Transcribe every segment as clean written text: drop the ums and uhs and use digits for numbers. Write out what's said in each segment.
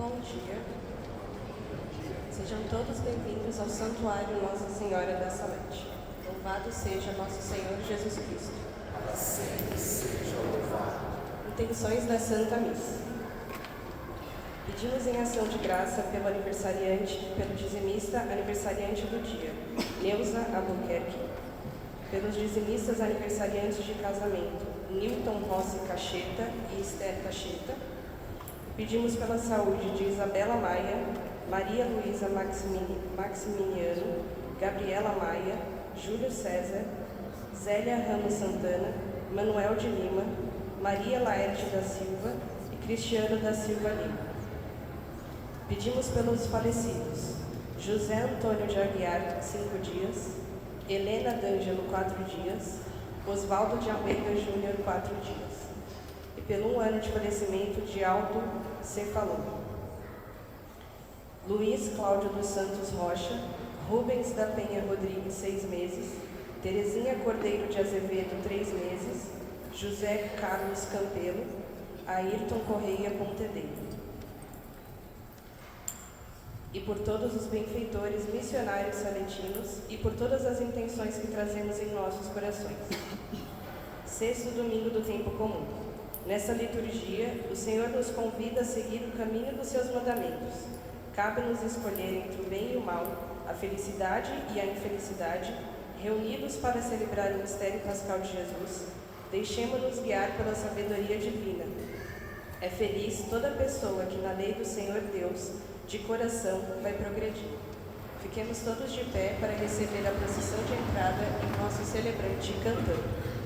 Bom dia. Sejam todos bem-vindos ao Santuário Nossa Senhora da Salete. Louvado seja nosso Senhor Jesus Cristo. Sempre seja louvado. Intenções da Santa Missa. Pedimos em ação de graça pelo aniversariante, pelo dizimista aniversariante do dia, Neuza Albuquerque, pelos dizimistas aniversariantes de casamento, Newton Rossi Cacheta e Esther Cacheta. Pedimos pela saúde de Isabela Maia, Maria Luísa Maximiliano, Gabriela Maia, Júlio César, Zélia Ramos Santana, Manuel de Lima, Maria Laerte da Silva e Cristiano da Silva Lima. Pedimos pelos falecidos: José Antônio de Aguiar, 5 dias, Helena D'Angelo, 4 dias, Osvaldo de Almeida Júnior, 4 dias. E pelo 1 ano de falecimento de Aldo Cefalon. Luiz Cláudio dos Santos Rocha, Rubens da Penha Rodrigues, 6 meses, Terezinha Cordeiro de Azevedo, 3 meses, José Carlos Campelo, Ayrton Correia Pontedeiro. E por todos os benfeitores missionários saletinos e por todas as intenções que trazemos em nossos corações. Sexto domingo do tempo comum. Nessa liturgia, o Senhor nos convida a seguir o caminho dos seus mandamentos. Cabe-nos escolher entre o bem e o mal, a felicidade e a infelicidade, reunidos para celebrar o mistério pascal de Jesus. Deixemo-nos guiar pela sabedoria divina. É feliz toda pessoa que na lei do Senhor Deus, de coração, vai progredir. Fiquemos todos de pé para receber a procissão de entrada em nosso celebrante cantando.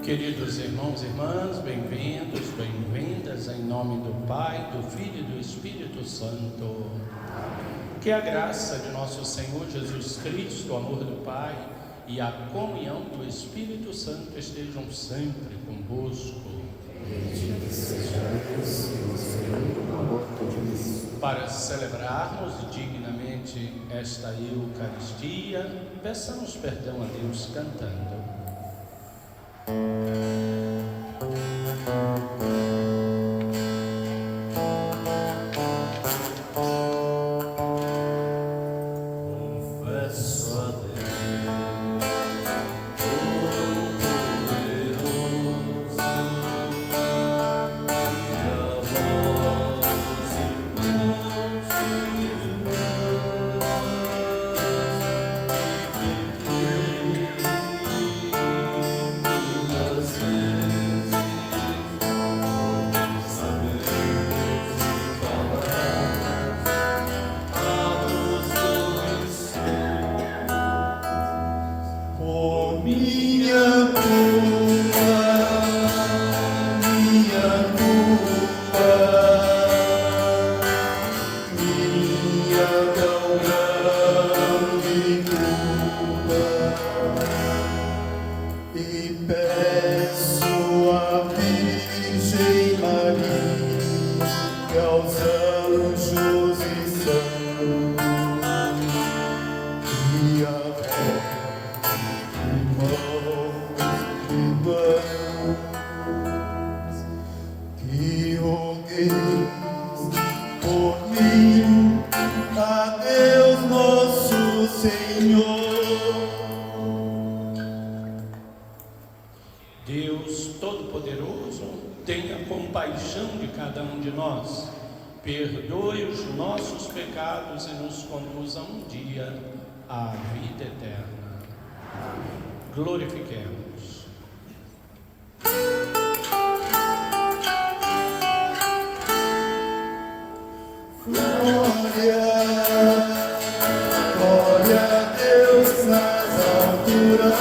Queridos irmãos e irmãs, bem-vindos, bem-vindas, em nome do Pai, do Filho e do Espírito Santo. Que a graça de nosso Senhor Jesus Cristo, o amor do Pai e a comunhão do Espírito Santo estejam sempre convosco. Para celebrarmos dignamente esta Eucaristia, peçamos perdão a Deus cantando. aos anjos e tenha compaixão de cada um de nós, perdoe os nossos pecados e nos conduza um dia à vida eterna. Glorifiquemos. Glória a Deus nas alturas,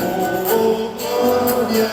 oh glória,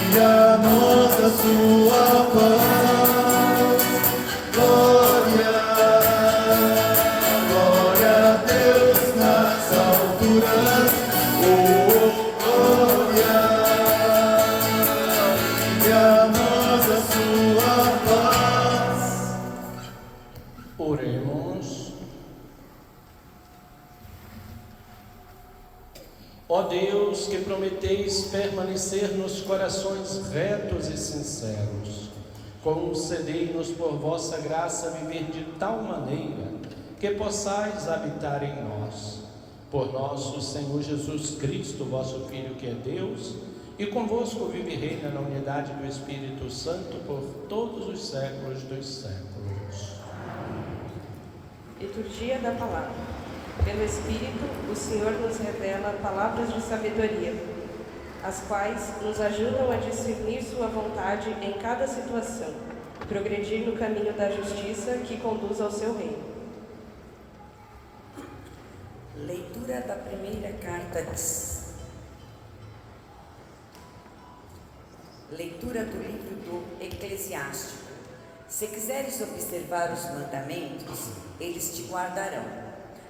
e a nós a sua paz. Glória, glória a Deus nas alturas, oh glória, e a nós a sua paz. Oremos. Ó Deus, que prometeis permanecer nos corações retos e sinceros, concedei-nos por vossa graça viver de tal maneira que possais habitar em nós. Por nosso Senhor Jesus Cristo, vosso Filho, que é Deus, e convosco vive e reina na unidade do Espírito Santo por todos os séculos dos séculos. Liturgia da Palavra. Pelo Espírito, o Senhor nos revela palavras de sabedoria, as quais nos ajudam a discernir sua vontade em cada situação, progredir no caminho da justiça que conduz ao seu reino. Leitura da primeira carta Leitura do livro do Eclesiástico. Se quiseres observar os mandamentos, eles te guardarão.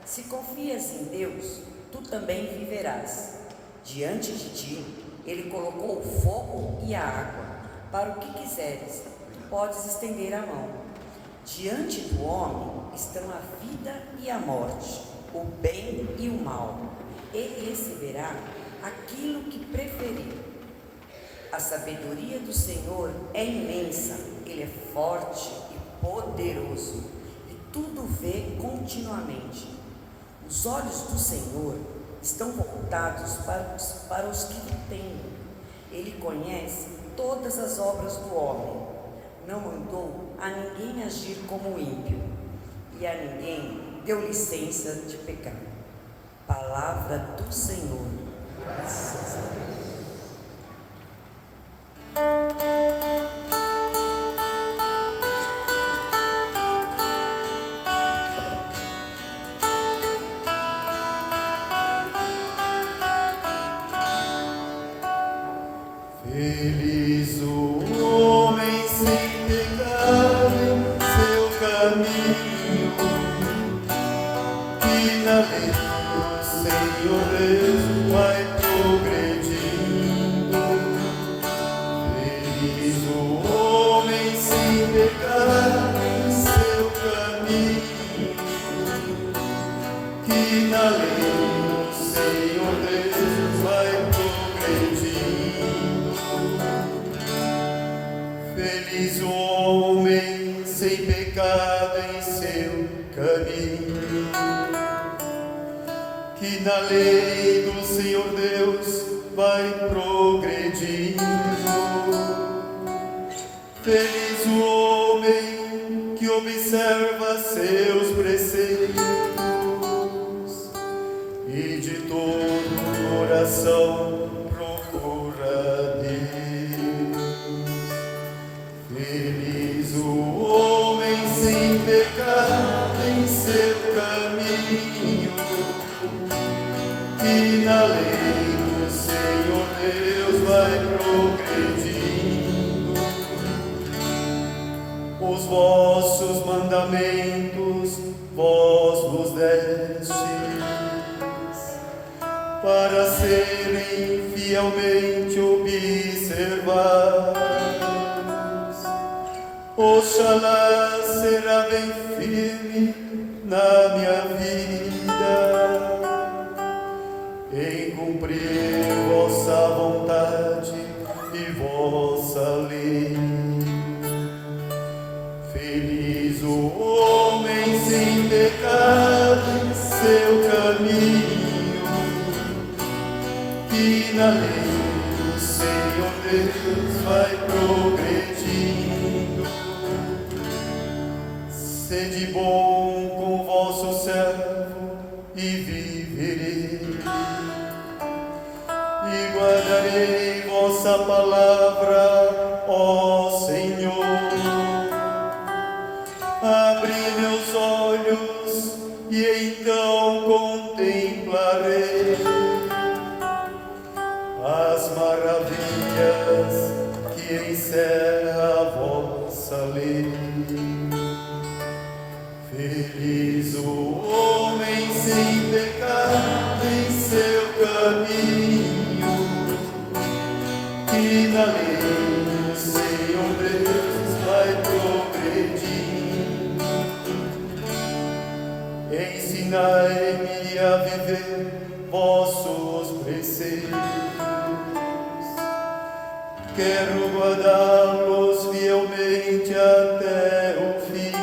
Se confias em Deus, tu também viverás. Diante de ti, Ele colocou o fogo e a água. Para o que quiseres, tu podes estender a mão. Diante do homem estão a vida e a morte, o bem e o mal. Ele receberá aquilo que preferir. A sabedoria do Senhor é imensa, Ele é forte e poderoso, e tudo vê continuamente. Os olhos do Senhor estão voltados para os que o temem. Ele conhece todas as obras do homem. Não mandou a ninguém agir como ímpio, e a ninguém deu licença de pecar. Palavra do Senhor. Graças a Deus. Feliz o homem sem pecado em seu caminho, que na lei do Senhor Deus vai progredindo. Feliz o homem sem pecado em seu caminho, que na lei do Senhor Deus vai progredindo. Feliz o homem sem pecado em seu caminho, que na lei do Senhor Deus vai progredindo. Feliz o homem que observa seus preceitos e de todo o coração procura Deus. Feliz o homem sem pecado em seu caminho, que na lei do Senhor Deus vai progredindo. Os vossos mandamentos vós nos destes, para serem fielmente observados. Oxalá será bem firme na minha vida em cumprir vossa vontade e vossa lei. Feliz o homem sem pecado em seu caminho, que na lei do Senhor Deus vai progredindo. Sede bom com vosso servo e viverei, e guardarei vossa palavra, ó Senhor. Abri meus olhos e então contemplarei as maravilhas que encerra a vossa lei. Feliz o homem sem pecado em seu caminho, que na lei do Senhor Deus vai progredindo. Ensinai-me a viver vossos preceitos, quero guardá-los fielmente até o fim.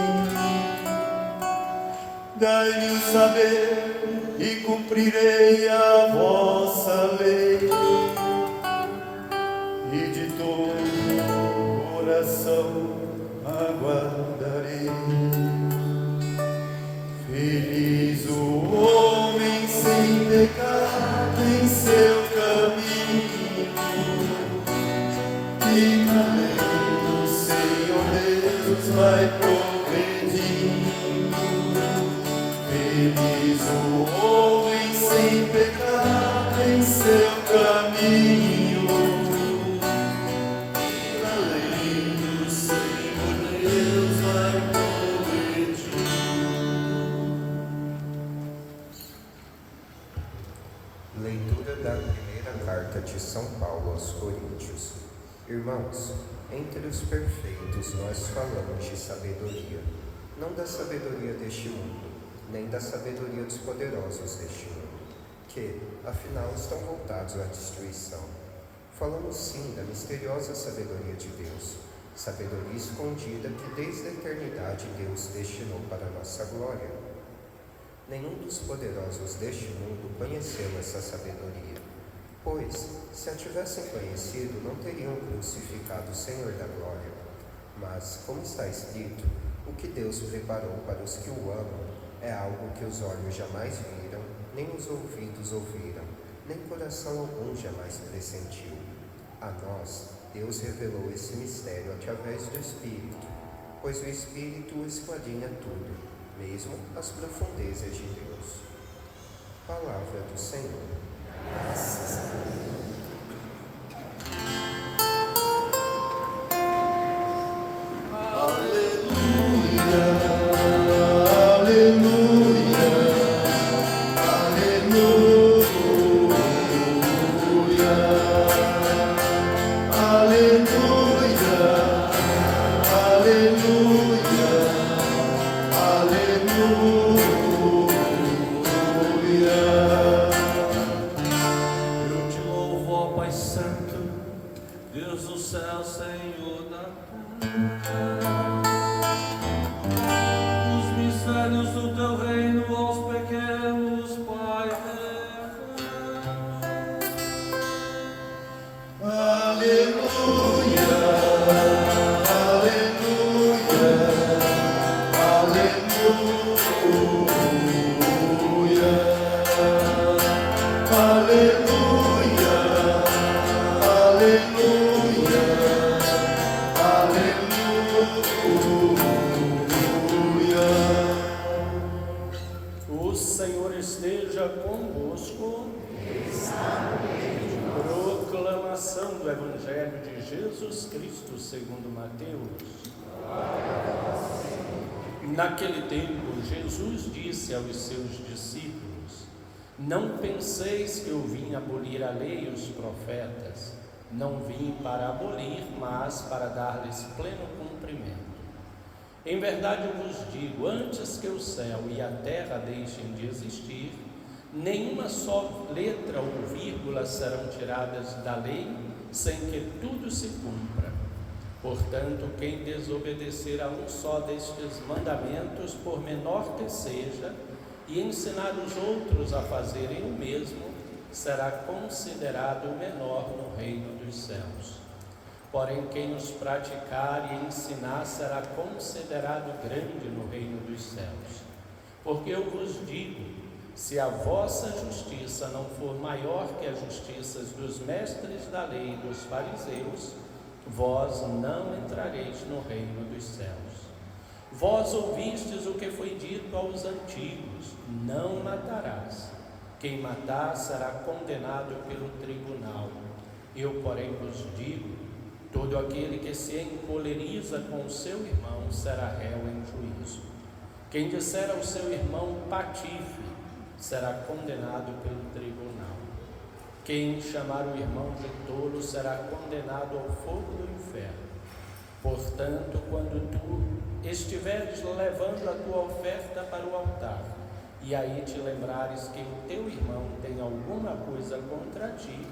Dai-me o saber e cumprirei a vossa lei, e de todo o coração aguardarei. Feliz o homem sem pecado em seu caminho, que na lei do Senhor Deus vai progredindo. Feliz o homem sem pecado em seu caminho, que na lei do Senhor Deus vai progredindo. Leitura da primeira carta de São Paulo aos Coríntios. Irmãos, entre os perfeitos nós falamos de sabedoria, não da sabedoria deste mundo, nem da sabedoria dos poderosos deste mundo, que, afinal, estão voltados à destruição. Falamos sim da misteriosa sabedoria de Deus, sabedoria escondida que desde a eternidade Deus destinou para a nossa glória. Nenhum dos poderosos deste mundo conheceu essa sabedoria, pois, se a tivessem conhecido, não teriam crucificado o Senhor da glória. Mas, como está escrito, o que Deus preparou para os que o amam é algo que os olhos jamais viram, nem os ouvidos ouviram, nem coração algum jamais pressentiu. A nós, Deus revelou esse mistério através do Espírito, pois o Espírito esquadrinha tudo, mesmo as profundezas de Deus. Palavra do Senhor. Graças a Deus. Eu te louvo, ó Pai Santo, Deus do céu, Senhor da terra. Os mistérios do teu reino aos pequenos, Pai. O Senhor esteja convosco. Proclamação do Evangelho de Jesus Cristo segundo Mateus. Naquele tempo, Jesus disse aos seus discípulos: Não penseis que eu vim abolir a lei e os profetas. Não vim para abolir, mas para dar-lhes pleno cumprimento. Em verdade eu vos digo, antes que o céu e a terra deixem de existir, nenhuma só letra ou vírgula serão tiradas da lei, sem que tudo se cumpra. Portanto, quem desobedecer a um só destes mandamentos, por menor que seja, e ensinar os outros a fazerem o mesmo, será considerado o menor no reino dos céus. Porém, quem os praticar e ensinar será considerado grande no reino dos céus. Porque eu vos digo, se a vossa justiça não for maior que as justiças dos mestres da lei e dos fariseus, vós não entrareis no reino dos céus. Vós ouvistes o que foi dito aos antigos: não matarás. Quem matar será condenado pelo tribunal. Eu, porém, vos digo, todo aquele que se encoleriza com o seu irmão será réu em juízo. Quem disser ao seu irmão patife será condenado pelo tribunal. Quem chamar o irmão de tolo será condenado ao fogo do inferno. Portanto, quando tu estiveres levando a tua oferta para o altar, e aí te lembrares que o teu irmão tem alguma coisa contra ti,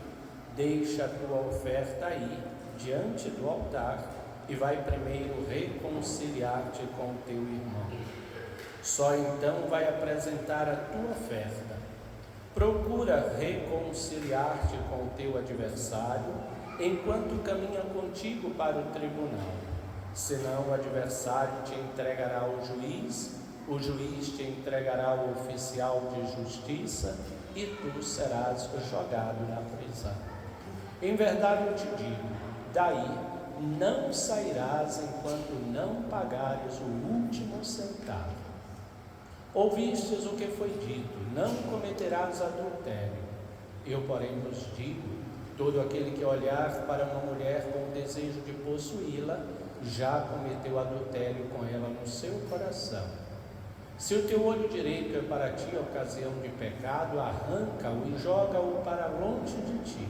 deixa a tua oferta aí, diante do altar, e vai primeiro reconciliar-te com o teu irmão. Só então vai apresentar a tua oferta. Procura reconciliar-te com o teu adversário, enquanto caminha contigo para o tribunal. Senão o adversário te entregará ao juiz, o juiz te entregará ao oficial de justiça, e tu serás jogado na prisão. Em verdade eu te digo, daí não sairás enquanto não pagares o último centavo. Ouvistes o que foi dito: não cometerás adultério. Eu, porém, vos digo, todo aquele que olhar para uma mulher com o desejo de possuí-la, já cometeu adultério com ela no seu coração. Se o teu olho direito é para ti ocasião de pecado, arranca-o e joga-o para longe de ti.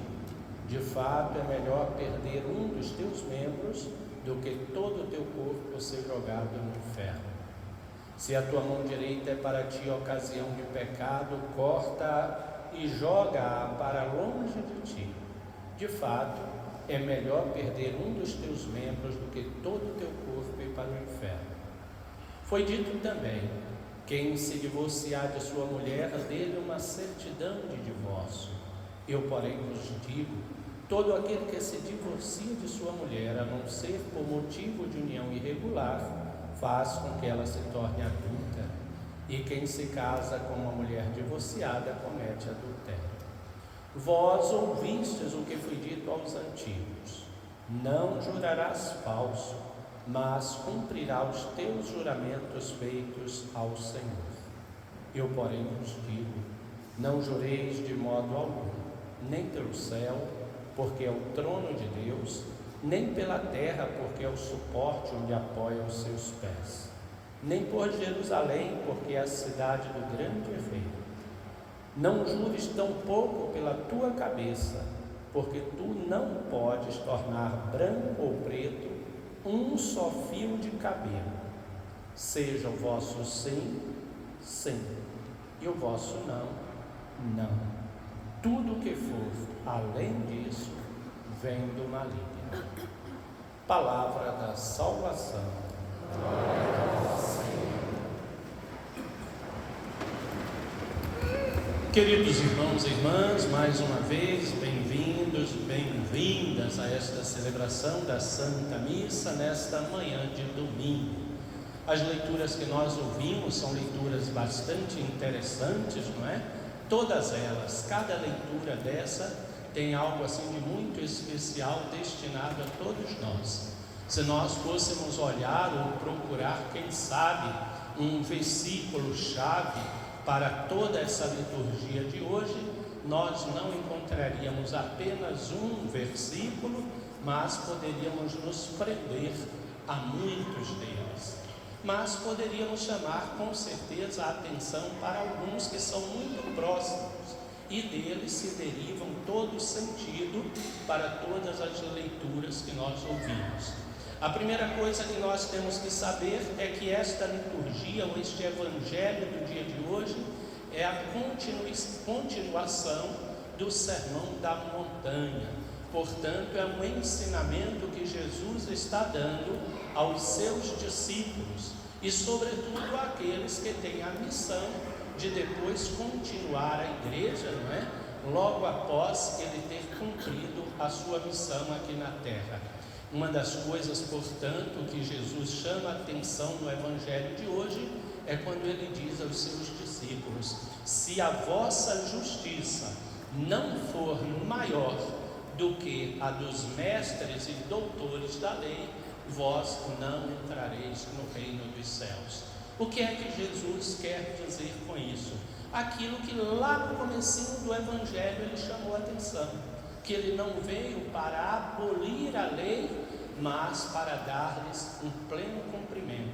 De fato, é melhor perder um dos teus membros do que todo o teu corpo ser jogado no inferno. Se a tua mão direita é para ti ocasião de pecado, corta-a e joga-a para longe de ti. De fato, é melhor perder um dos teus membros do que todo o teu corpo ir para o inferno. Foi dito também: quem se divorciar de sua mulher, dê-lhe uma certidão de divórcio. Eu, porém, vos digo: todo aquele que se divorcia de sua mulher, a não ser por motivo de união irregular, faz com que ela se torne adúltera. E quem se casa com uma mulher divorciada comete adultério. Vós ouvistes o que foi dito aos antigos: não jurarás falso, mas cumprirá os teus juramentos feitos ao Senhor. Eu, porém, vos digo: não jureis de modo algum, nem pelo céu, porque é o trono de Deus, nem pela terra, porque é o suporte onde apoia os seus pés, nem por Jerusalém, porque é a cidade do grande rei. Não jures tampouco pela tua cabeça, porque tu não podes tornar branco ou preto um só fio de cabelo. Seja o vosso sim, sim, e o vosso não, não. Tudo que for além disso vem do maligno. Palavra da salvação. Queridos irmãos e irmãs, mais uma vez, bem-vindos, bem-vindas a esta celebração da Santa Missa nesta manhã de domingo. As leituras que nós ouvimos são leituras bastante interessantes, não é? Todas elas, cada leitura dessa tem algo assim de muito especial destinado a todos nós. Se nós fôssemos olhar ou procurar, quem sabe, um versículo-chave para toda essa liturgia de hoje, nós não encontraríamos apenas um versículo, mas poderíamos nos prender a muitos deles. Mas poderíamos chamar com certeza a atenção para alguns que são muito próximos e deles se derivam todo o sentido para todas as leituras que nós ouvimos. A primeira coisa que nós temos que saber é que esta liturgia, ou este evangelho do dia de hoje, é a continuação do Sermão da Montanha. Portanto, é um ensinamento que Jesus está dando aos seus discípulos e, sobretudo, àqueles que têm a missão de depois continuar a igreja, não é? Logo após ele ter cumprido a sua missão aqui na terra. Uma das coisas, portanto, que Jesus chama a atenção no Evangelho de hoje é quando ele diz aos seus discípulos: se a vossa justiça não for maior do que a dos mestres e doutores da lei, vós não entrareis no reino dos céus. O que é que Jesus quer dizer com isso? Aquilo que lá no comecinho do Evangelho ele chamou a atenção, que ele não veio para abolir a lei, mas para dar-lhes um pleno cumprimento.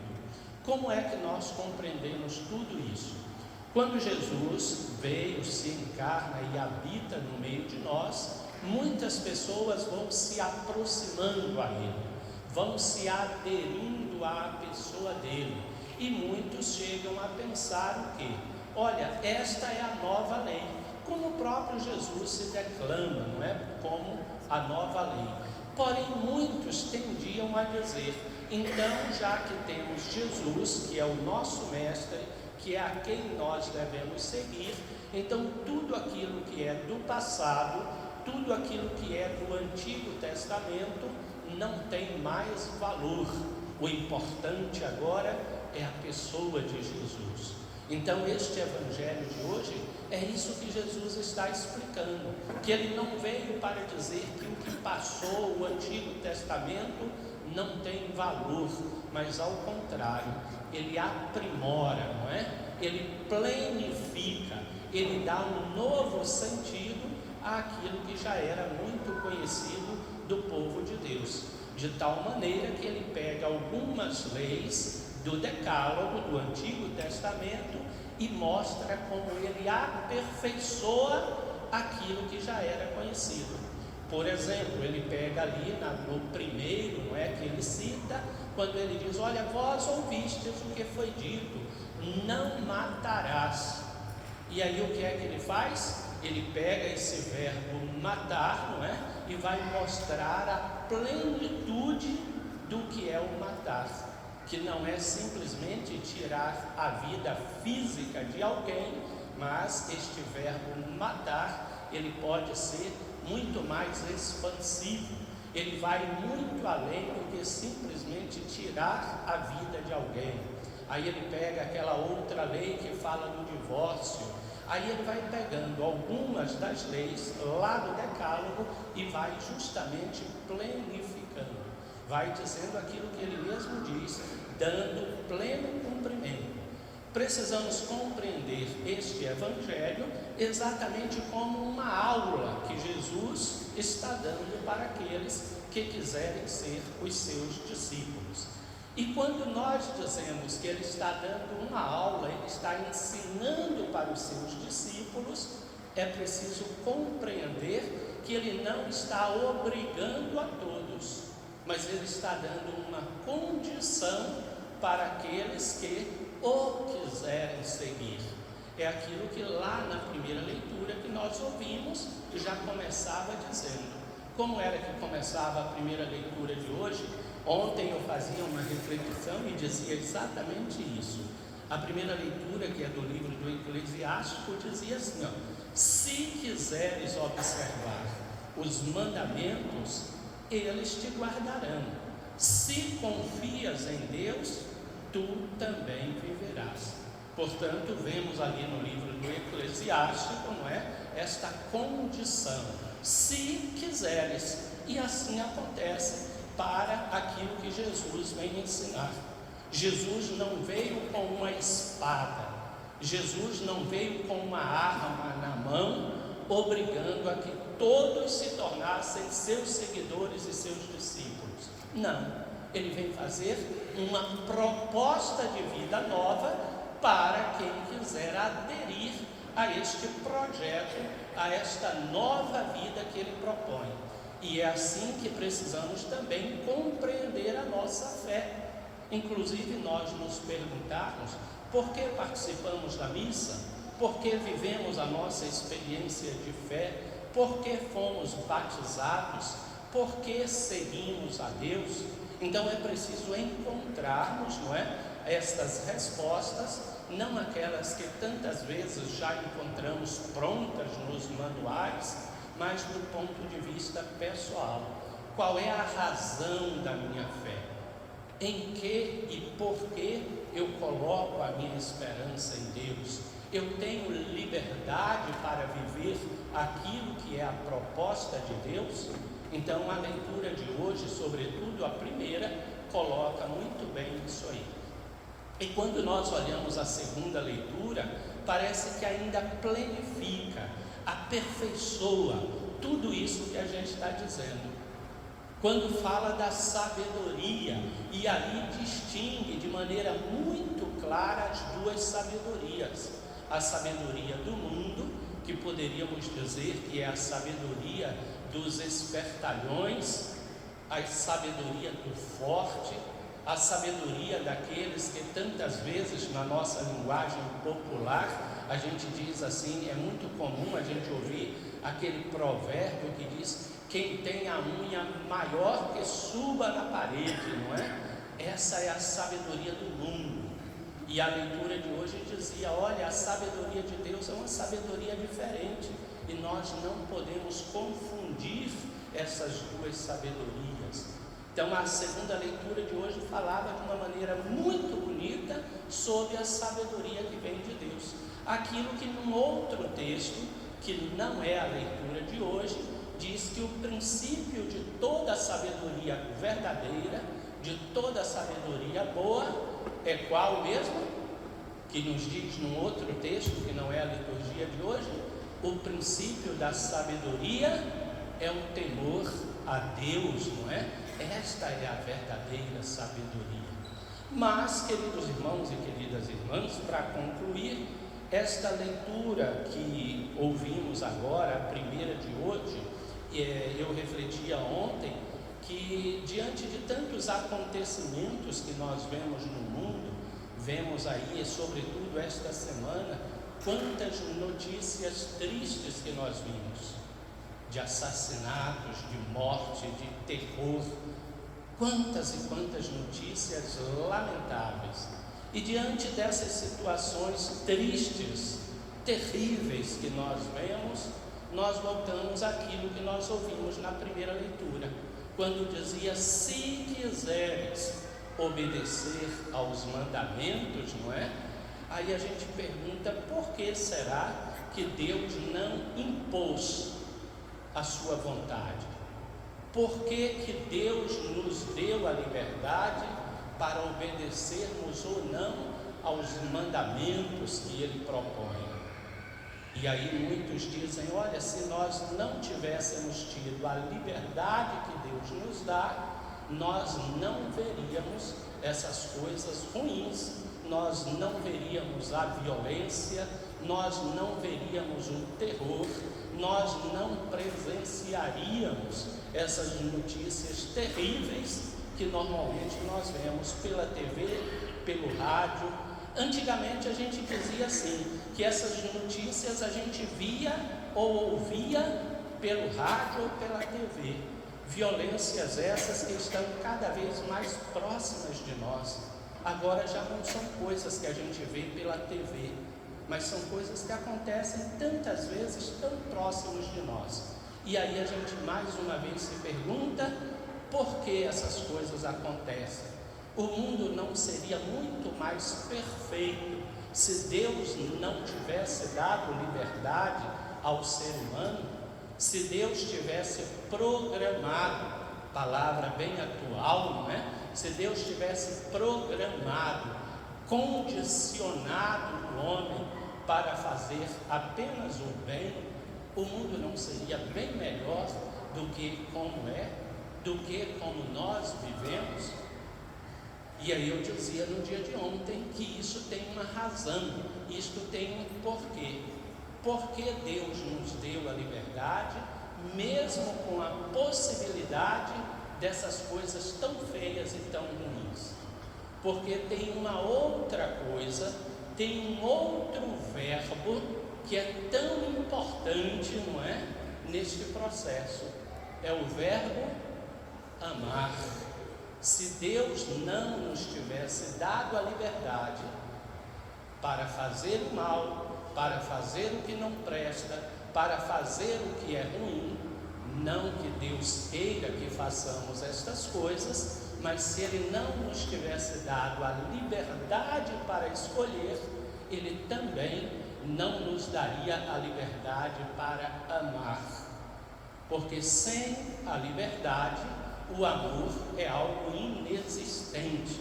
Como é que nós compreendemos tudo isso? Quando Jesus veio, se encarna e habita no meio de nós, muitas pessoas vão se aproximando a Ele, vão se aderindo à pessoa dele, e muitos chegam a pensar o quê? Olha, esta é a nova lei, como o próprio Jesus se declama, não é? Como a nova lei. Porém, muitos tendiam a dizer: então, já que temos Jesus, que é o nosso mestre, que é a quem nós devemos seguir, então tudo aquilo que é do passado, tudo aquilo que é do Antigo Testamento não tem mais valor. O importante agora é a pessoa de Jesus. Então este evangelho de hoje é isso que Jesus está explicando, que ele não veio para dizer que o que passou, o Antigo Testamento, não tem valor, mas ao contrário, ele aprimora, não é? Ele plenifica, ele dá um novo sentido àquilo que já era muito conhecido do povo de Deus, de tal maneira que ele pega algumas leis do Decálogo do Antigo Testamento e mostra como ele aperfeiçoa aquilo que já era conhecido. Por exemplo, ele pega ali no primeiro, não é, que ele cita, quando ele diz: olha, vós ouvistes o que foi dito, não matarás. E aí o que é que ele faz? Ele pega esse verbo matar, não é? E vai mostrar a plenitude do que é o matar, que não é simplesmente tirar a vida física de alguém, mas este verbo matar, ele pode ser muito mais expansivo, ele vai muito além do que simplesmente tirar a vida de alguém. Aí ele pega aquela outra lei que fala do divórcio, aí ele vai pegando algumas das leis lá do Decálogo e vai justamente plenificando, vai dizendo aquilo que ele mesmo diz, dando pleno cumprimento. Precisamos compreender este Evangelho exatamente como uma aula que Jesus está dando para aqueles que quiserem ser os seus discípulos. E quando nós dizemos que ele está dando uma aula, ele está ensinando para os seus discípulos, é preciso compreender que ele não está obrigando a todos, mas ele está dando uma condição para aqueles que o quiserem seguir. É aquilo que lá na primeira leitura que nós ouvimos já começava dizendo. Como era que começava a primeira leitura de hoje? Ontem eu fazia uma reflexão e dizia exatamente isso. A primeira leitura, que é do livro do Eclesiástico, dizia assim, ó: se quiseres observar os mandamentos, eles te guardarão. Se confias em Deus, tu também viverás. Portanto, vemos ali no livro do Eclesiástico, não é? Esta condição, se quiseres, e assim acontece para aquilo que Jesus vem ensinar. Jesus não veio com uma espada, Jesus não veio com uma arma na mão, obrigando a que todos se tornassem seus seguidores e seus discípulos. Não, ele vem fazer uma proposta de vida nova para quem quiser aderir a este projeto, a esta nova vida que ele propõe. E é assim que precisamos também compreender a nossa fé. Inclusive nós nos perguntarmos por que participamos da missa, por que vivemos a nossa experiência de fé, por que fomos batizados, por que seguimos a Deus. Então é preciso encontrarmos, não é, estas respostas, não aquelas que tantas vezes já encontramos prontas nos manuais, mas do ponto de vista pessoal. Qual é a razão da minha fé? Em que e por que eu coloco a minha esperança em Deus? Eu tenho liberdade para viver aquilo que é a proposta de Deus? Então a leitura de hoje, sobretudo a primeira, coloca muito bem isso aí. E quando nós olhamos a segunda leitura, parece que ainda plenifica, aperfeiçoa tudo isso que a gente está dizendo. Quando fala da sabedoria, e ali distingue de maneira muito clara as duas sabedorias. A sabedoria do mundo, que poderíamos dizer que é a sabedoria dos espertalhões, a sabedoria do forte, a sabedoria daqueles que tantas vezes na nossa linguagem popular a gente diz assim, é muito comum a gente ouvir aquele provérbio que diz: quem tem a unha maior que suba na parede, não é? Essa é a sabedoria do mundo. E a leitura de hoje dizia: olha, a sabedoria de Deus é uma sabedoria diferente, e nós não podemos confundir essas duas sabedorias. Então a segunda leitura de hoje falava de uma maneira muito bonita sobre a sabedoria que vem de Deus. Aquilo que num outro texto, que não é a leitura de hoje, diz que o princípio de toda sabedoria verdadeira, de toda sabedoria boa, é qual mesmo? Que nos diz num outro texto, que não é a liturgia de hoje, o princípio da sabedoria é um temor a Deus, não é? Esta é a verdadeira sabedoria. Mas, queridos irmãos e queridas irmãs, para concluir, esta leitura que ouvimos agora, a primeira de hoje, eu refletia ontem que diante de tantos acontecimentos que nós vemos no mundo, vemos aí, sobretudo esta semana, quantas notícias tristes que nós vimos, de assassinatos, de morte, de terror, quantas e quantas notícias lamentáveis. E diante dessas situações tristes, terríveis que nós vemos, nós voltamos àquilo que nós ouvimos na primeira leitura, quando dizia: se quiseres obedecer aos mandamentos, não é? Aí a gente pergunta: por que será que Deus não impôs a sua vontade? Por que Deus nos deu a liberdade para obedecermos ou não aos mandamentos que Ele propõe? E aí muitos dizem: olha, se nós não tivéssemos tido a liberdade que Deus nos dá, nós não veríamos essas coisas ruins, nós não veríamos a violência, nós não veríamos o terror, nós não presenciaríamos essas notícias terríveis que normalmente nós vemos pela TV, pelo rádio. Antigamente a gente dizia assim, que essas notícias a gente via ou ouvia pelo rádio ou pela TV. Violências essas que estão cada vez mais próximas de nós. Agora já não são coisas que a gente vê pela TV, mas são coisas que acontecem tantas vezes tão próximos de nós. E aí a gente mais uma vez se pergunta: por que essas coisas acontecem? O mundo não seria muito mais perfeito se Deus não tivesse dado liberdade ao ser humano? Se Deus tivesse programado, palavra bem atual, não é? Se Deus tivesse programado, condicionado o homem para fazer apenas o bem, o mundo não seria bem melhor do que como é, do que como nós vivemos? E aí eu dizia no dia de ontem que isso tem uma razão, isto tem um porquê. Porque Deus nos deu a liberdade, mesmo com a possibilidade dessas coisas tão feias e tão ruins. Porque tem uma outra coisa, tem um outro verbo que é tão importante, não é? Neste processo, é o verbo amar. Se Deus não nos tivesse dado a liberdade para fazer o mal, para fazer o que não presta, para fazer o que é ruim, não que Deus queira que façamos estas coisas, mas se Ele não nos tivesse dado a liberdade para escolher, Ele também não nos daria a liberdade para amar. Porque sem a liberdade, o amor é algo inexistente.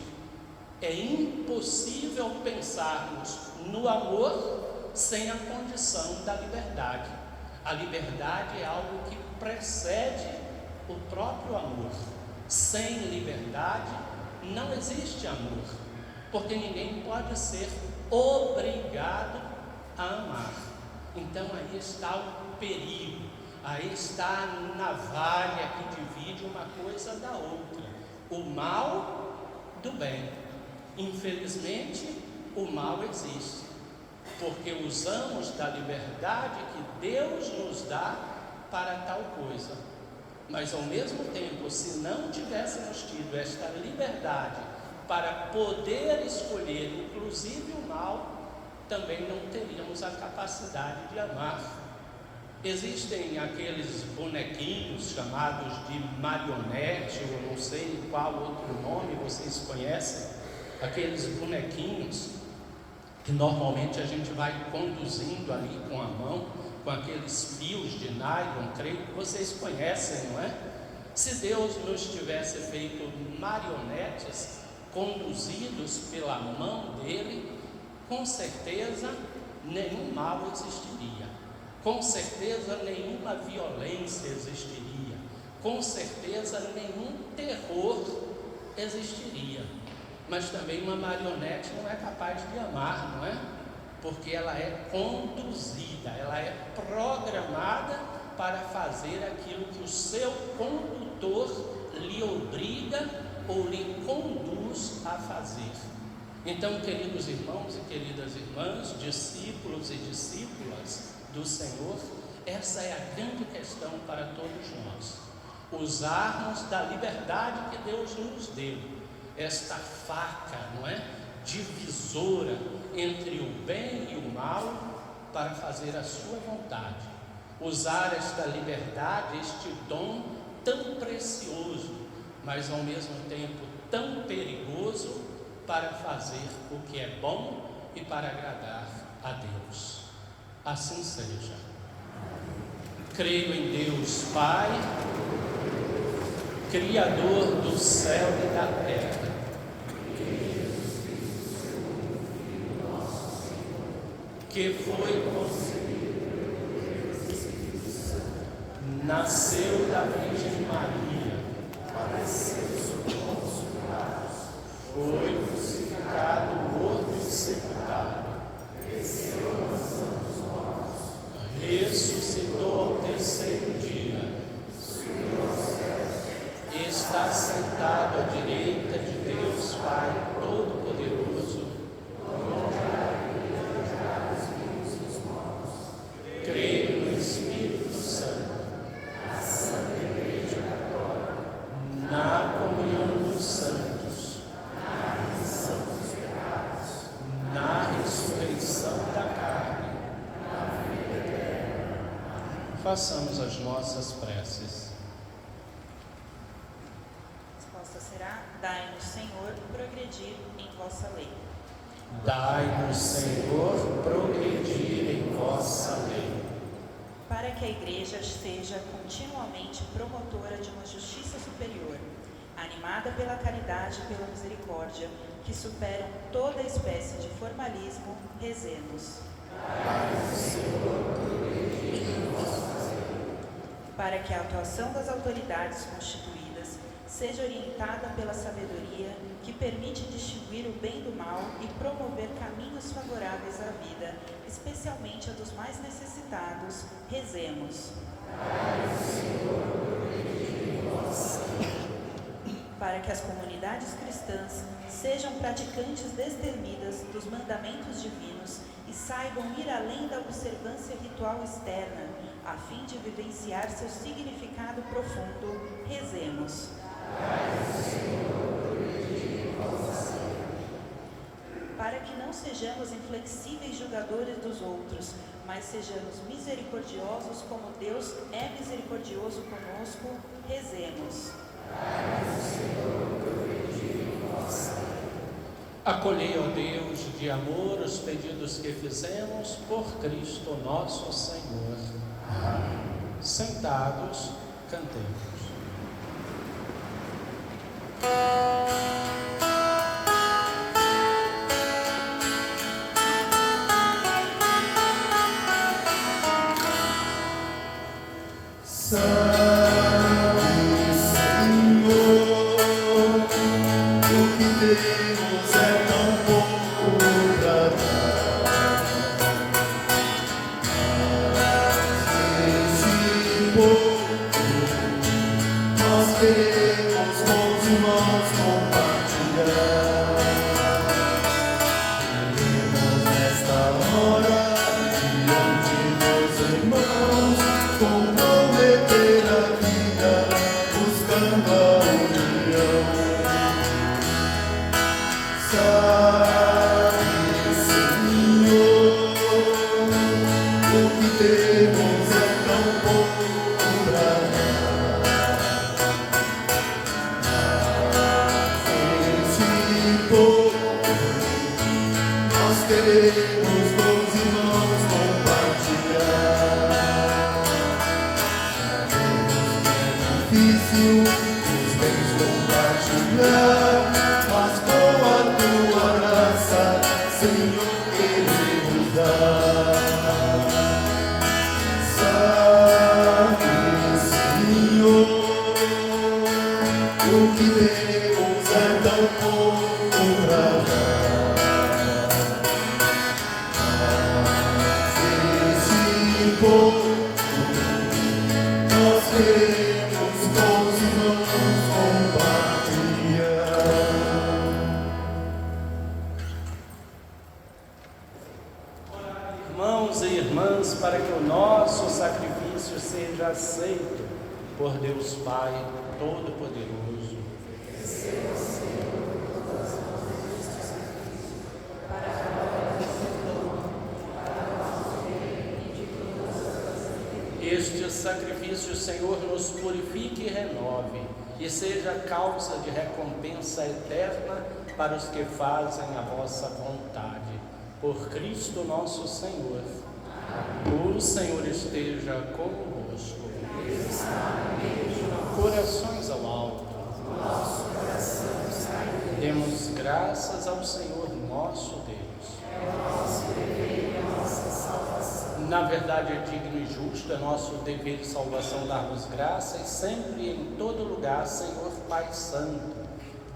É impossível pensarmos no amor sem a condição da liberdade. A liberdade é algo que precede o próprio amor. Sem liberdade não existe amor, porque ninguém pode ser obrigado a amar. Então aí está o perigo, aí está a navalha que divide uma coisa da outra, o mal do bem. Infelizmente, o mal existe, porque usamos da liberdade que Deus nos dá para tal coisa. Mas ao mesmo tempo, se não tivéssemos tido esta liberdade para poder escolher, inclusive o mal, também não teríamos a capacidade de amar. Existem aqueles bonequinhos chamados de marionete, ou não sei qual outro nome vocês conhecem, aqueles bonequinhos que normalmente a gente vai conduzindo ali com a mão, com aqueles fios de nylon, creio que vocês conhecem, não é? Se Deus nos tivesse feito marionetes conduzidos pela mão dele, com certeza nenhum mal existiria, com certeza nenhuma violência existiria, com certeza nenhum terror existiria. Mas também uma marionete não é capaz de amar, não é? Porque ela é conduzida, ela é programada para fazer aquilo que o seu condutor lhe obriga ou lhe conduz a fazer. Então, queridos irmãos e queridas irmãs, discípulos e discípulas do Senhor, essa é a grande questão para todos nós. Usarmos da liberdade que Deus nos deu, esta faca, não é? Divisora entre o bem e o mal, para fazer a sua vontade. Usar esta liberdade, este dom tão precioso, mas ao mesmo tempo tão perigoso, para fazer o que é bom e para agradar a Deus. Assim seja. Creio em Deus Pai, Criador do céu e da terra, que foi concebido, nasceu da Virgem Maria, foi crucificado, morto e sepultado, ressuscitou ao terceiro dia, está sentado à direita de Deus Pai Todo-Poderoso, creio no Espírito Santo, na comunhão dos santos, na ressurreição da carne. Façamos as nossas preces. Será: dai-nos, Senhor, progredir em vossa lei. Dai-nos, Senhor, progredir em vossa lei. Para que a Igreja seja continuamente promotora de uma justiça superior, animada pela caridade e pela misericórdia, que superam toda espécie de formalismo, rezemos. Dai-nos, Senhor, progredir em vossa lei. Para que a atuação das autoridades constituídas seja orientada pela sabedoria que permite distinguir o bem do mal e promover caminhos favoráveis à vida, especialmente a dos mais necessitados, rezemos. Para que as comunidades cristãs sejam praticantes destemidas dos mandamentos divinos e saibam ir além da observância ritual externa, a fim de vivenciar seu significado profundo, rezemos. Para que não sejamos inflexíveis julgadores dos outros, mas sejamos misericordiosos como Deus é misericordioso conosco, rezemos. Acolhei, ó Deus, de amor os pedidos que fizemos por Cristo nosso Senhor. Sentados, cantemos. Nós queremos com os irmãos para que o nosso sacrifício seja aceito por Deus Pai Todo-Poderoso. Este sacrifício, Senhor, nos purifique e renove, e seja causa de recompensa eterna para os que fazem a vossa vontade. Por Cristo nosso Senhor. O Senhor esteja convosco. Corações ao alto. Demos graças ao Senhor nosso Deus. Na verdade é digno e justo, é nosso dever e salvação dar-vos graças sempre e em todo lugar, Senhor Pai Santo,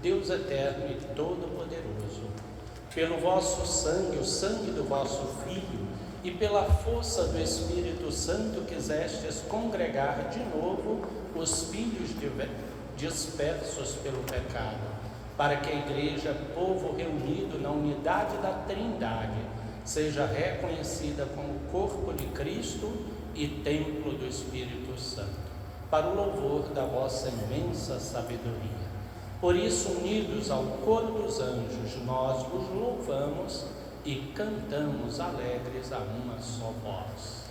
Deus eterno e todo-poderoso. Pelo vosso sangue, o sangue do vosso Filho, e pela força do Espírito Santo quisestes congregar de novo os filhos dispersos pelo pecado, para que a Igreja, povo reunido na unidade da Trindade, seja reconhecida como corpo de Cristo e templo do Espírito Santo, para o louvor da vossa imensa sabedoria. Por isso, unidos ao coro dos anjos, nós vos louvamos e cantamos alegres a uma só voz.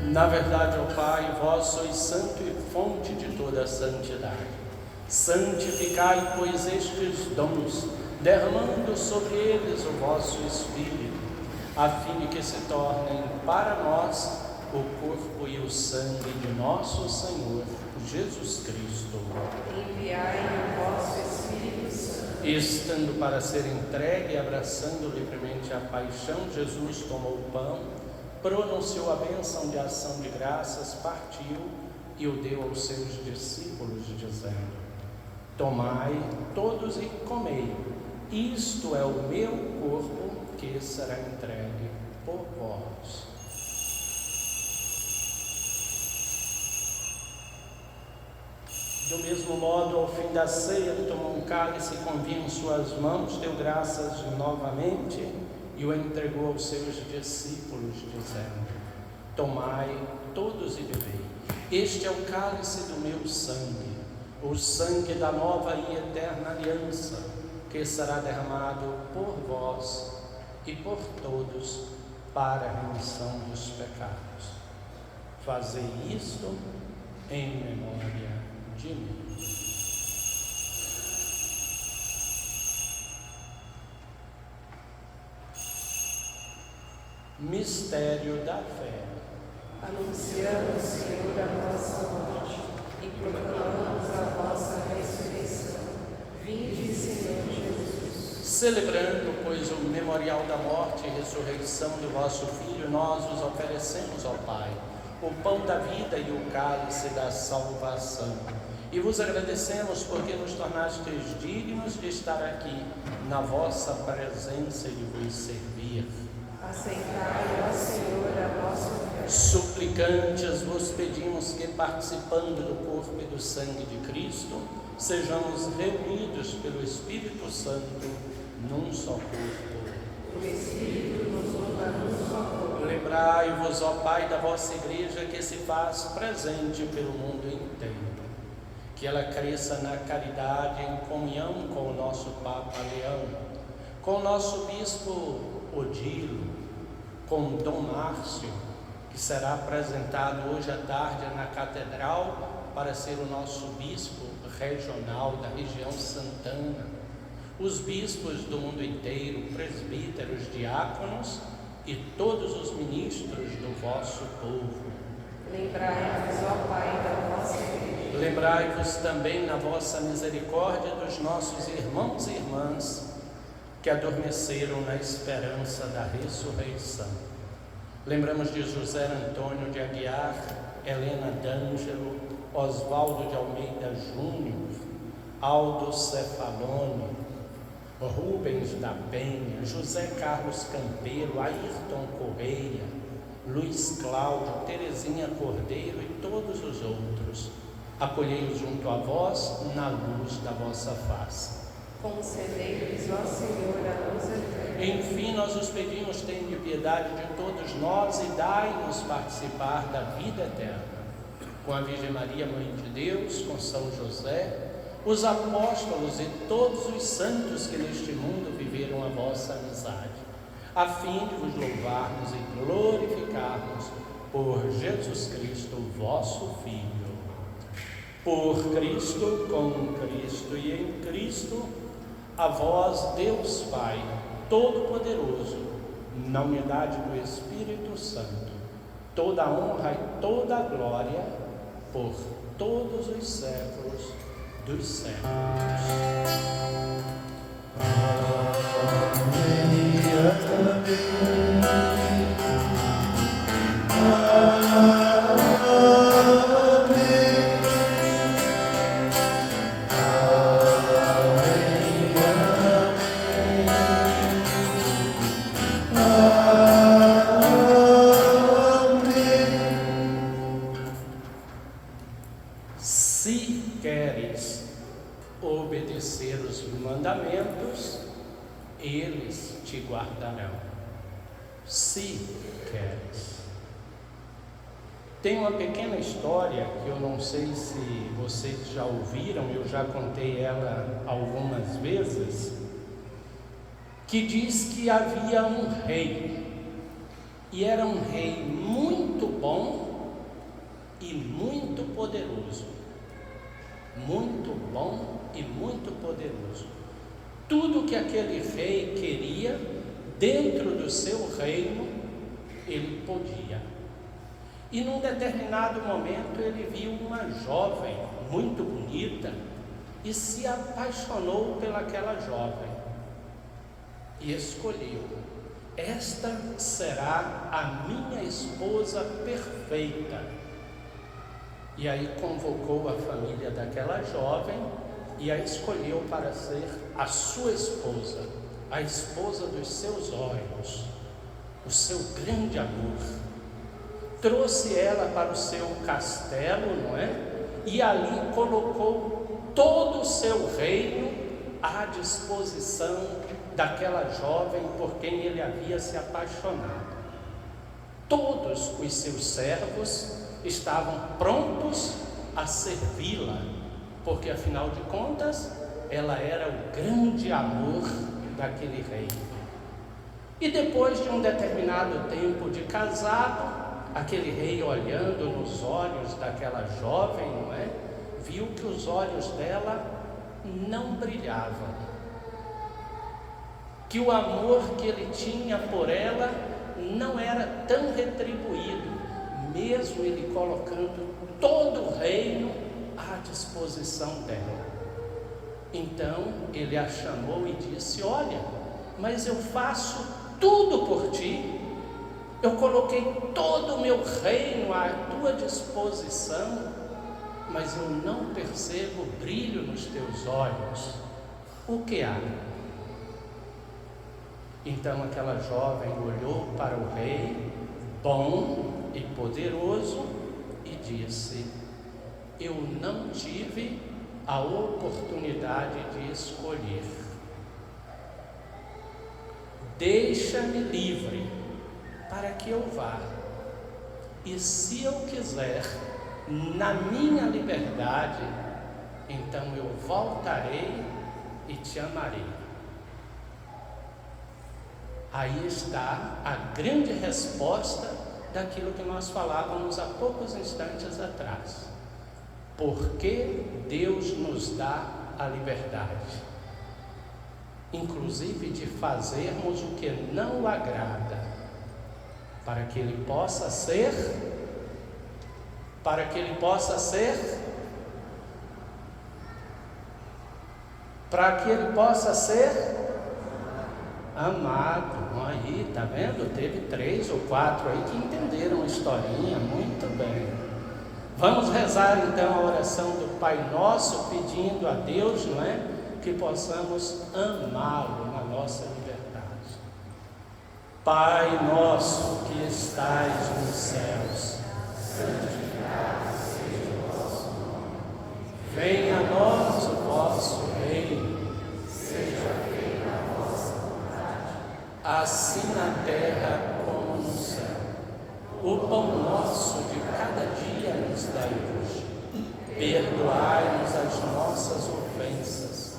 Na verdade, ó Pai, vós sois santo e fonte de toda a santidade. Santificai, pois, estes dons, derramando sobre eles o vosso Espírito, a fim de que se tornem para nós o corpo e o sangue de nosso Senhor Jesus Cristo. Enviai o vosso Espírito Santo. Estando para ser entregue e abraçando livremente a paixão, Jesus tomou o pão, pronunciou a bênção de ação de graças, partiu e o deu aos seus discípulos, dizendo: tomai todos e comei, isto é o meu corpo que será entregue por vós. Do mesmo modo, ao fim da ceia, ele tomou um cálice com vinho em suas mãos, deu graças novamente e o entregou aos seus discípulos, dizendo: tomai todos e bebei, este é o cálice do meu sangue, o sangue da nova e eterna aliança, que será derramado por vós e por todos para a remissão dos pecados. Fazei isto em memória de mim. Mistério da fé. Anunciamos, Senhor, a vossa morte e proclamamos a vossa ressurreição. Vinde, Senhor Jesus. Celebrando, pois, o memorial da morte e ressurreição do vosso Filho, nós os oferecemos ao Pai o pão da vida e o cálice da salvação. E vos agradecemos porque nos tornastes dignos de estar aqui na vossa presença e de vos servir. Aceitai, ó Senhor, a nossa oferta. Suplicantes vos pedimos que, participando do corpo e do sangue de Cristo, sejamos reunidos pelo Espírito Santo num só corpo. O Espírito nos une num só corpo. Lembrai-vos, ó Pai, da vossa Igreja que se faz presente pelo mundo inteiro. Que ela cresça na caridade, em comunhão com o nosso Papa Leão, com o nosso Bispo Odilo, com Dom Márcio, que será apresentado hoje à tarde na Catedral para ser o nosso Bispo regional da região Santana, os bispos do mundo inteiro, presbíteros, diáconos e todos os ministros do vosso povo. Lembrai-vos, ó Pai, da vossa Igreja. Lembrai-vos também na vossa misericórdia dos nossos irmãos e irmãs que adormeceram na esperança da ressurreição. Lembramos de José Antônio de Aguiar, Helena D'Angelo, Oswaldo de Almeida Júnior, Aldo Cefaloni, Rubens da Penha, José Carlos Campeiro, Ayrton Correia, Luiz Cláudio, Terezinha Cordeiro e todos os outros. Acolhei-os junto a vós na luz da vossa face. Concedei-lhes, ó Senhor, a luz eterna. Enfim, nós os pedimos, tende piedade de todos nós e dai-nos participar da vida eterna. Com a Virgem Maria, Mãe de Deus, com São José, os apóstolos e todos os santos que neste mundo viveram a vossa amizade, a fim de vos louvarmos e glorificarmos por Jesus Cristo, vosso Filho. Por Cristo, com Cristo e em Cristo, a vós, Deus Pai, Todo-Poderoso, na unidade do Espírito Santo, toda a honra e toda a glória, por todos os séculos dos séculos. Se queres obedecer os mandamentos, eles te guardarão. Se queres. Tem uma pequena história que eu não sei se vocês já ouviram, eu já contei ela algumas vezes, que diz que havia um rei, e era um rei muito bom e muito poderoso. Muito bom e muito poderoso. Tudo que aquele rei queria dentro do seu reino, ele podia. E num determinado momento ele viu uma jovem muito bonita e se apaixonou pelaquela jovem e escolheu: esta será a minha esposa perfeita. E aí convocou a família daquela jovem e a escolheu para ser a sua esposa, a esposa dos seus olhos, o seu grande amor. Trouxe ela para o seu castelo, não é? E ali colocou todo o seu reino à disposição daquela jovem por quem ele havia se apaixonado. Todos os seus servos estavam prontos a servi-la, porque afinal de contas ela era o grande amor daquele rei. E depois de um determinado tempo de casado, aquele rei, olhando nos olhos daquela jovem, não é? Viu que os olhos dela não brilhavam, que o amor que ele tinha por ela não era tão retribuído, mesmo ele colocando todo o reino à disposição dela. Então ele a chamou e disse: olha, mas eu faço tudo por ti, Eu coloquei todo o meu reino à tua disposição, mas eu não percebo brilho nos teus olhos. O que há? Então aquela jovem olhou para o rei, bom e poderoso, e disse: eu não tive a oportunidade de escolher. Deixa-me livre para que eu vá, e se eu quiser, na minha liberdade, então eu voltarei e te amarei. Aí está a grande resposta daquilo que nós falávamos há poucos instantes atrás. Porque Deus nos dá a liberdade, inclusive de fazermos o que não o agrada, para que Ele possa ser amado. Aí, tá vendo? Teve 3 ou 4 aí que entenderam a historinha muito bem. Vamos rezar então a oração do Pai Nosso, pedindo a Deus, não é? Que possamos amá-lo na nossa liberdade. Pai nosso que estais nos céus, santificado seja o vosso nome. Venha a nós o vosso reino. Seja feita a vossa vontade, assim na terra como no céu. O pão nosso de cada dia nos dai hoje. Perdoai-nos as nossas ofensas,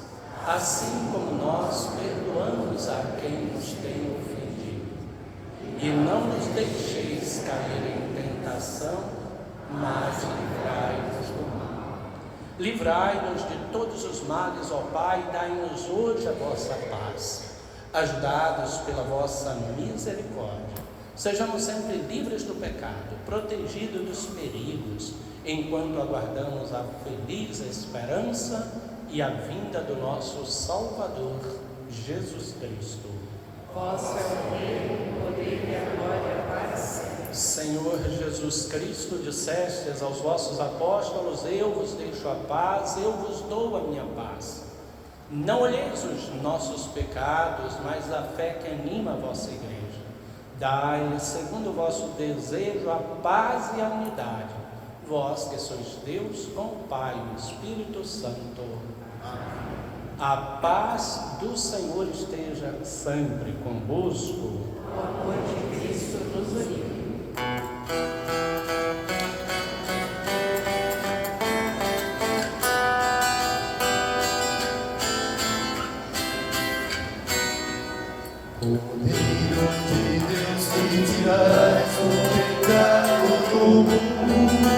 assim como nós perdoamos a quem nos tem ofendido. E não nos deixeis cair em tentação, mas livrai-nos do mal. Livrai-nos de todos os males, ó Pai, e dai-nos hoje a vossa paz. Ajudados pela vossa misericórdia, sejamos sempre livres do pecado, protegidos dos perigos, enquanto aguardamos a feliz esperança e a vinda do nosso Salvador, Jesus Cristo. Vosso é o reino, o poder e a glória para sempre. Senhor Jesus Cristo, dissestes aos vossos apóstolos: eu vos deixo a paz, eu vos dou a minha paz. Não olheis os nossos pecados, mas a fé que anima a vossa igreja. Dai, segundo o vosso desejo, a paz e a unidade, vós que sois Deus com o Pai e o Espírito Santo. Amém. A paz do Senhor esteja sempre convosco. O amor de Cristo nos une. Tirais o pecado do mundo,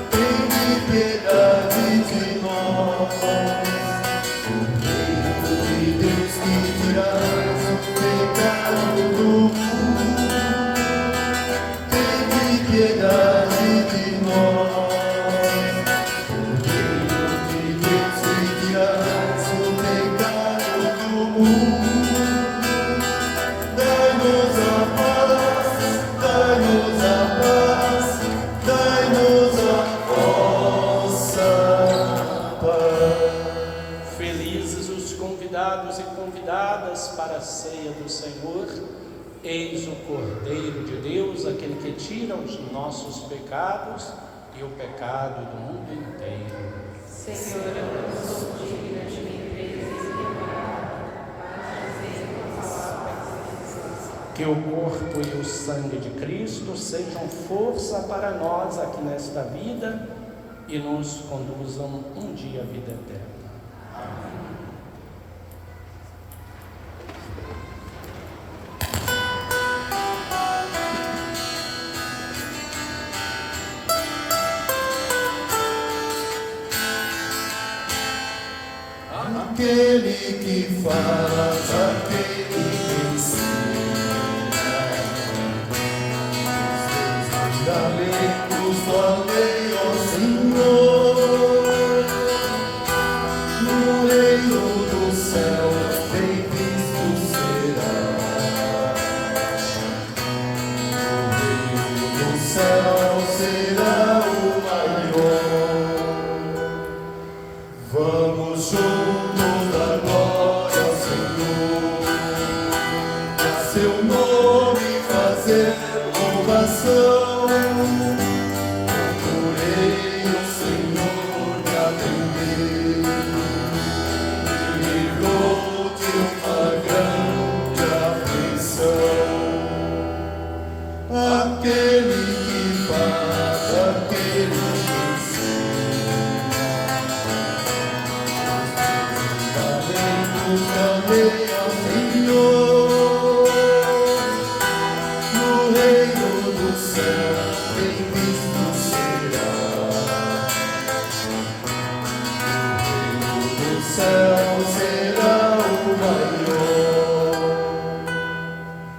tem piedade de nós. Cordeiro de Deus, que tirais o pecado do mundo, tem piedade de nós. Cordeiro de Deus, que tirais o pecado do mundo, para a ceia do Senhor. Eis o Cordeiro de Deus, aquele que tira os nossos pecados e o pecado do mundo inteiro. Senhor, eu não sou digna de me entregar em minha palavra, mas dizer uma palavra sem cessar. Que o corpo e o sangue de Cristo sejam força para nós aqui nesta vida e nos conduzam um dia à vida eterna. Amém. Aquele que faz, aquele que ensina, os teus mandamentos falei, ó Senhor, no reino do céu bem visto será. céu será o maior. Vamos juntos dar glória ao Senhor, a seu nome fazer louvação. Procurei o Senhor me atender, me livrou de uma grande aflição. Aquele que faz, aquele que ensina, falei ao Senhor, no reino do céu bem visto será. No reino do céu será o maior.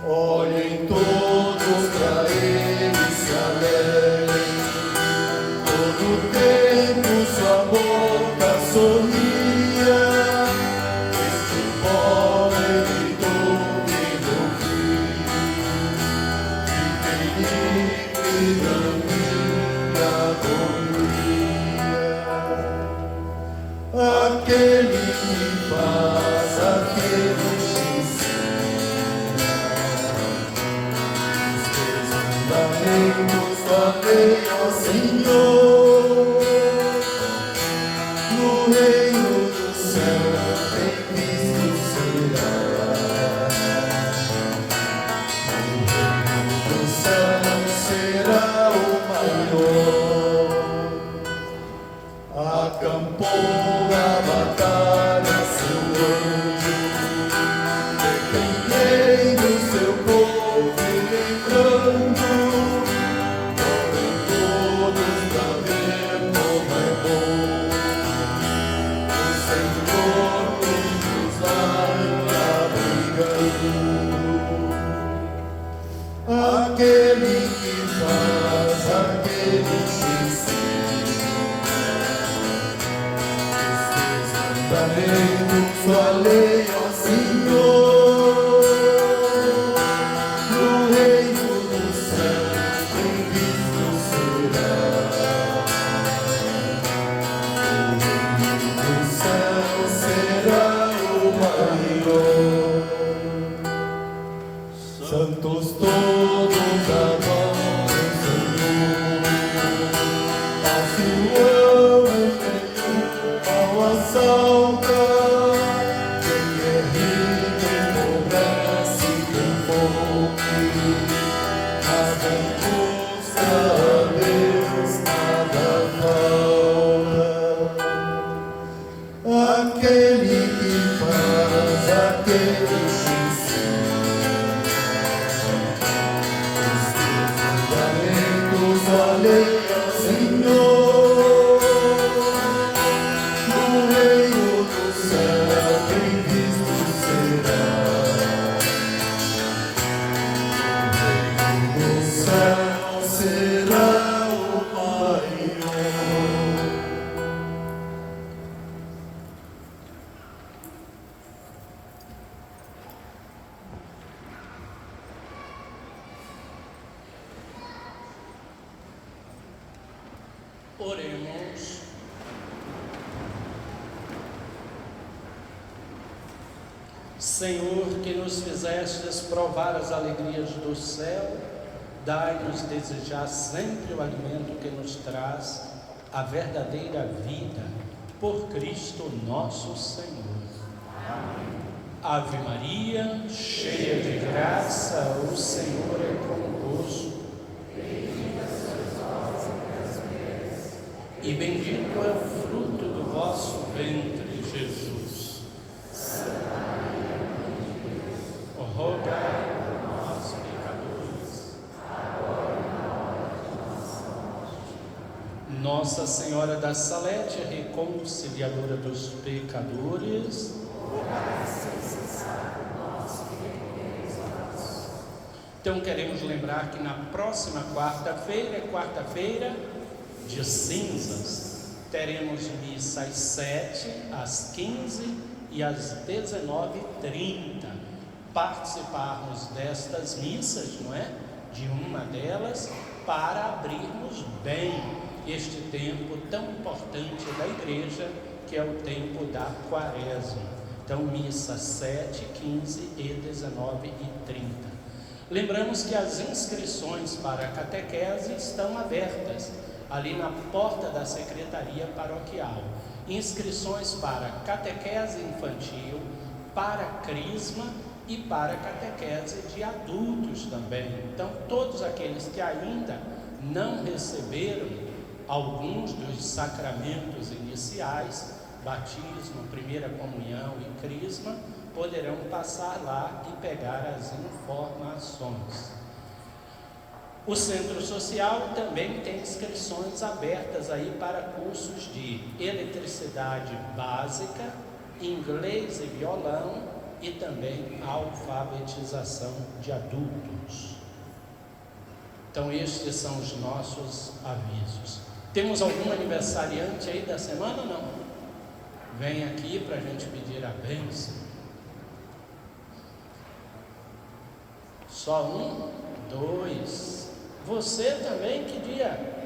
Olhem todos pra ele, se alegrem, todo tempo sua boca sorria. Este pobre gritou e não vi, fiquei livre da minha agonia. Aquele que faz, aquele que ensina, mandamentos falei ao Senhor, no reino do céu bem visto será. No reino do céu será o maior. Acampou a batalha seu anjo, defendendo seu povo e livrando. Aquele que faz, aquele que ensina, estes mandamentos falei ao Senhor, no reino do céu bem visto será. No reino do céu será o maior. Santos todos adoram o Senhor, ao seu anjo ao assalta. Quem é rico empobrece, tem fome, mas quem busca a Deus nada falta. Aquele que faz, aquele que falei ao Senhor, no reino do céu bem visto será. No reino do céu será o maior. Oremos. Senhor, que nos fizestes provar as alegrias do céu, dai-nos desejar sempre o alimento que nos traz a verdadeira vida, por Cristo nosso Senhor. Amém. Ave Maria, cheia de graça, o Senhor é convosco. E bendito é o fruto do vosso ventre, Jesus. Santa Maria, Mãe de Deus, rogai por nós, pecadores, agora e na hora de nossa morte. Nossa Senhora da Salete, reconciliadora dos pecadores, rogai sem cessar por nós que recorremos a vós. Então queremos lembrar que na próxima quarta-feira, quarta-feira de cinzas, teremos missa às 7, às 15 e às 19h30. Participarmos destas missas, não é? de uma delas para abrirmos bem este tempo tão importante da igreja, que é o tempo da Quaresma. Então, missa 7, 15 e 19h30. Lembramos que as inscrições para a catequese estão abertas ali na porta da secretaria paroquial. Inscrições para catequese infantil, para crisma e para catequese de adultos também. Então, todos aqueles que ainda não receberam alguns dos sacramentos iniciais, batismo, primeira comunhão e crisma, poderão passar lá e pegar as informações. O Centro Social também tem inscrições abertas aí para cursos de eletricidade básica, inglês e violão e também alfabetização de adultos. Então estes são os nossos avisos. Temos algum aniversariante aí da semana ou não? Vem aqui para a gente pedir a bênção. Só um, dois. Você também, que dia?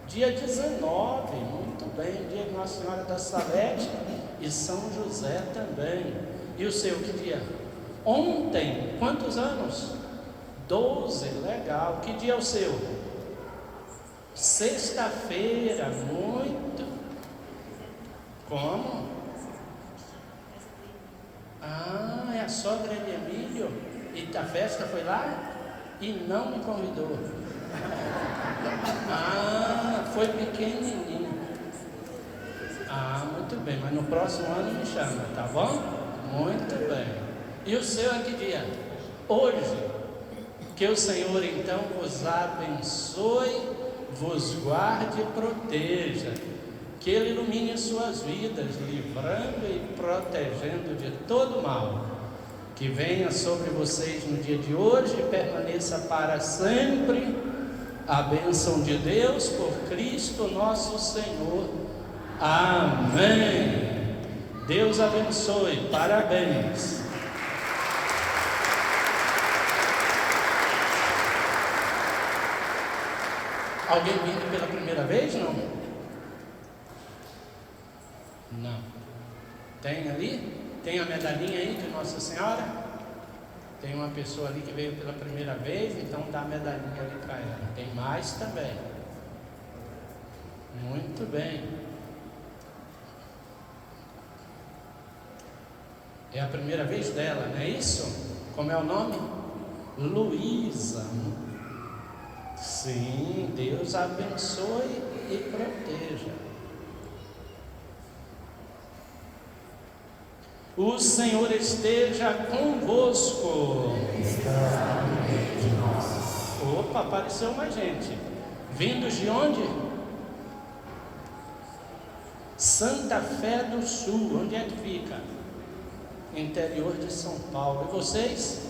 Dia 19, muito bem, dia de Nossa Senhora da Salete e São José também. E o seu, que dia? Ontem, quantos anos? 12, legal. Que dia é o seu? Sexta-feira, muito. Como? Ah, é a sogra de Emílio. E a festa foi lá? E não me convidou. Ah, foi pequenininho. Ah, muito bem, mas no próximo ano me chama, tá bom? Muito bem. E o seu é que dia? Hoje. Que o Senhor então vos abençoe, vos guarde e proteja. Que Ele ilumine suas vidas, livrando e protegendo de todo mal. Que venha sobre vocês no dia de hoje e permaneça para sempre a bênção de Deus por Cristo nosso Senhor. Amém. Deus abençoe. Parabéns. Alguém vindo pela primeira vez? Não? Não. Tem ali? Tem a medalhinha aí de Nossa Senhora? Tem uma pessoa ali que veio pela primeira vez, então dá a medalhinha ali para ela. Tem mais também. Muito bem. É a primeira vez dela, não é isso? Como é o nome? Luísa. Sim, Deus abençoe e proteja. O Senhor esteja convosco. Está no meio de nós. Opa, apareceu mais gente. Vindos de onde? Santa Fé do Sul. Onde é que fica? Interior de São Paulo. E vocês?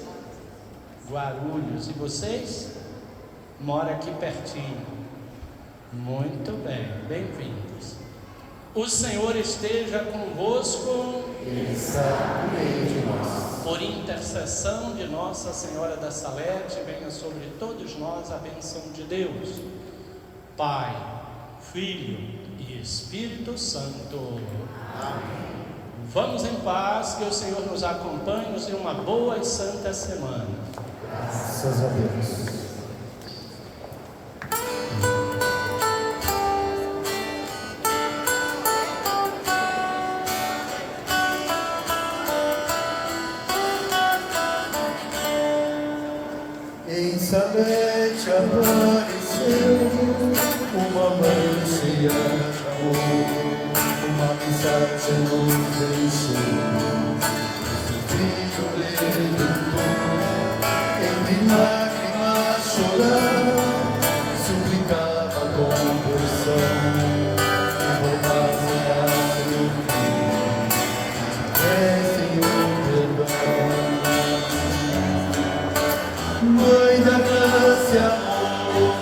Guarulhos. E vocês? Mora aqui pertinho. Muito bem, bem-vindos. O Senhor esteja convosco. Ele está no meio de nós. Por intercessão de Nossa Senhora da Salete, venha sobre todos nós a bênção de Deus, Pai, Filho e Espírito Santo. Amém. Vamos em paz, que o Senhor nos acompanhe em uma boa e santa semana. Graças a Deus. Em Salete apareceu uma mãe cheia de amor, uma mensagem nos deixou. Filho Redentor, entre lágrimas chorar, suplicava conversão, invocasse a seu filho, Senhor perdão. Mãe da graça, amor,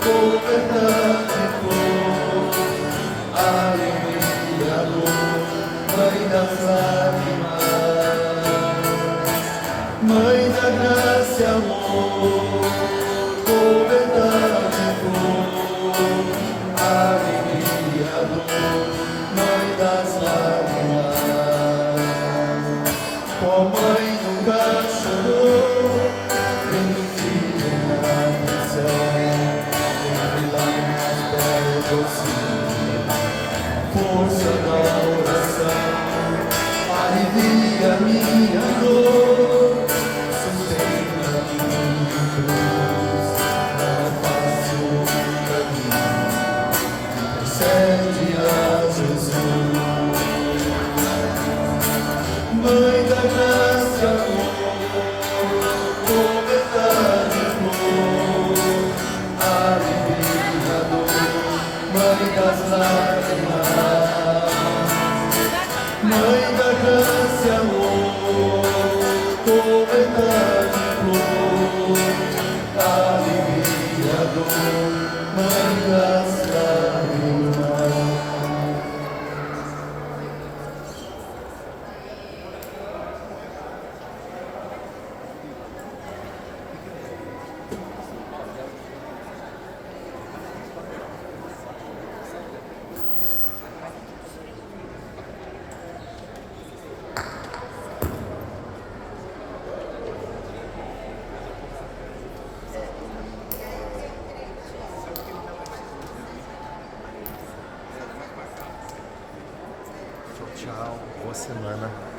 com verdade e flor, alegria, dor, Mãe das lágrimas, Mãe da graça, amor, com verdade e flor, alegria, dor, mãe das lágrimas. Tua mãe nunca chorou, vem filha na aflição, sempre lágrimas perto doce, força da oração, alivia minha dor, sustenta minha cruz, não é fácil o caminho, intercede a Jesus. Mãe da graça, amor, com verdade e flor, alegria, dor, mãe das lágrimas. Mãe da graça e amor, com verdade e flor, alegria, dor, mãe das lágrimas. Tchau, boa semana.